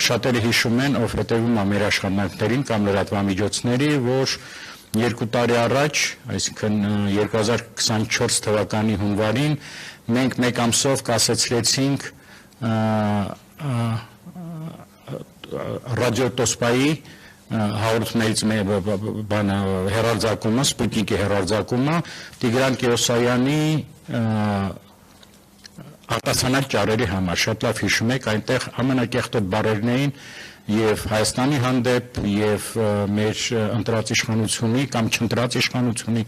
շատերը հիշում են, ով հետևում է մեր աշխատանքներին կամ լրատվամիջոցների, որ 2 տարի առաջ, այսինքն 2024 թվականի հունվարին, մենք մեկ ամսով կասեցրեցինք ռադիոտոսպայի հաղորդումներից հեռարձակումը, Սպուտնիկի հեռարձակումը Տիգրան Կիրոսայանի արտասանած ճառերի համար, շատ լավ հիշում եք, այնտեղ ամենակեղտոտ բառերն էին եւ Հայաստանի հանդեպ եւ մեր ընտրած իշխանությունի կամ չընտրած իշխանությունի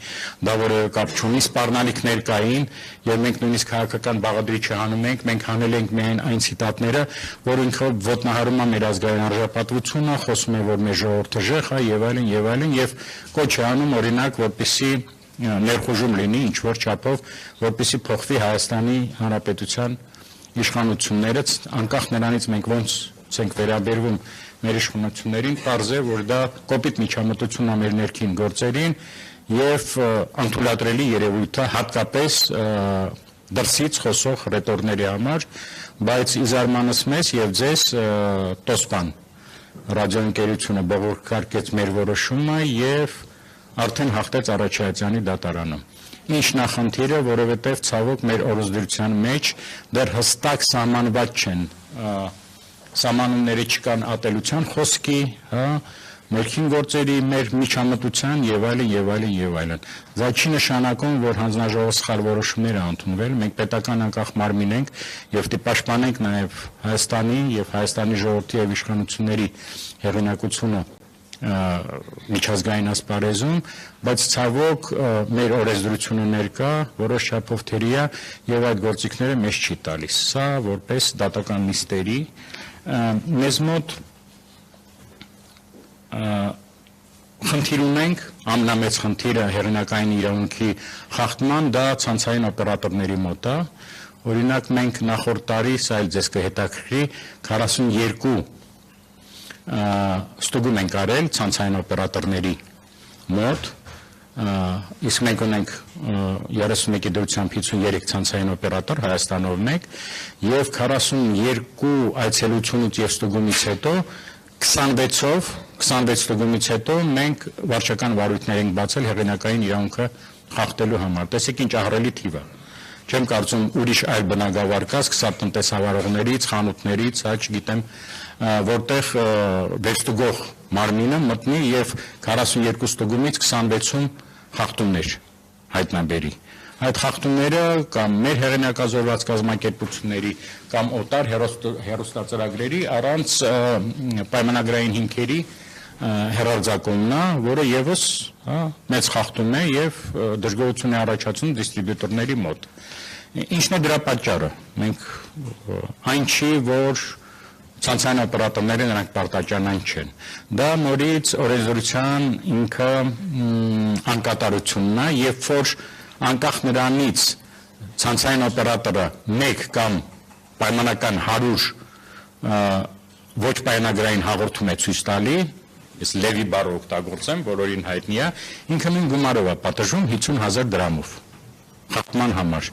դա որևէ կապ չունի, սպառնալիքներ կային եւ մենք նույնիսկ քաղաքական բաղադրի չհանում ենք, մենք հանել ենք միայն այն ցիտատները, որոնք ոտնահարում է մեր ազգային արժանապատվությունը, խոսում է, որ մեր ժողովուրդը ժեխ է եւ այլն եւ կոչ է անում օրինակ, որպեսզի ներխուժում լինի ինչ որ չափով, որպեսզի փոխվի Հայաստանի Հանրապետության իշխանությունները, անկախ նրանից մենք ոնց ենք վերաբերվում մեր իշխանություններին, պարզ է, որ դա կոպիտ միջամտություն է մեր ներքին գործերին եւ անթույլատրելի երևույթ է հատկապես դրսից խոսող ռետորների համար, բայց ի զարմանս մեզ եւ ձեզ Տոսպան ռադիոընկերությունը բողոքարկեց մեր որոշումը եւ արդեն հաղթեց Արաքելյանի դատարանը։ Ինչ նախնդիրը, որովհետև ցավոք մեր օրենսդրության մեջ դեռ հստակ սահմանված չեն սահմանումները չկան ատելության խոսքի, ներքին գործերի մեր միջամտության եւ այլն։ Դա չի նշանակում, որ հանձնաժողովը սխալ որոշումներ է ընդունվել, մենք պետական անկախ մարմին ենք եւ պաշտպանենք նաեւ Հայաստանի եւ Հայաստանի ժողովրդի եւ իշխանությունների հեղինակությունը միջազգային ասպարեզում, բայց ցավոք մեր օրենսդրությունը ներկա որոշ չափով թերի է եւ այդ գործիքները մեզ չի տալիս։ Սա որպես դատական նիստերի մեզ մոտ խնդիր ունենք, ամենամեծ խնդիրը հեղինակային իրավունքի խախտման դա ցանցային օպերատորների մոտ է։ Օրինակ մենք նախորդ տարի, սա էլ ձեզ կհետաքրքրի, 42 ստուգում ենք արել ցանցային օպերատորների մոտ, իսկ մենք ունենք 31-ի դրությամբ 53 ցանցային օպերատոր, Հայաստանով մեկ, եւ 42 այցելությունից եւ ստուգումից հետո 26 ստուգումից հետո մենք վարչական վարույթներ ենք բացել հեղինակային իրավունքը խախտելու համար։ Տեսեք ինչ ահռելի թիվ է։ Չեմ կարծում ուրիշ այլ բնագավառ կա, սկսած տնտեսավարողներից, խանութներից, չգիտեմ, որտեղ վերստուգող մարմինը մտնի եւ 42 ստուգումից 26-ում խախտումներ հայտնաբերի։ Այդ խախտումները կամ մեր հեղինակազորված կազմակերպությունների կամ օտար հեռուստածրագրերի առանց պայմանագրային հիմքերի հեռարձակումն է, որը եւս մեծ խախտում է եւ դժգոհություն է առաջացնում դիստրիբյուտորների մոտ։ Ինչն է դրա պատճառը։ Մենք այն չի, որ ցանցային օպերատորները նրանք պարտաճանան չեն։ Դա նորից օրենսդրության ինքը անկատարությունն է, երբ որ անկախ նրանից ցանցային օպերատորը 1 կամ պայմանական 100 ոչ պայմանագրային հաղորդում է ցույց տալի, ես լևի բառը օգտագործեմ, բոլորին հայտնի է, ինքը նույն գումարով է պատժում 50,000 դրամով խախտման համար։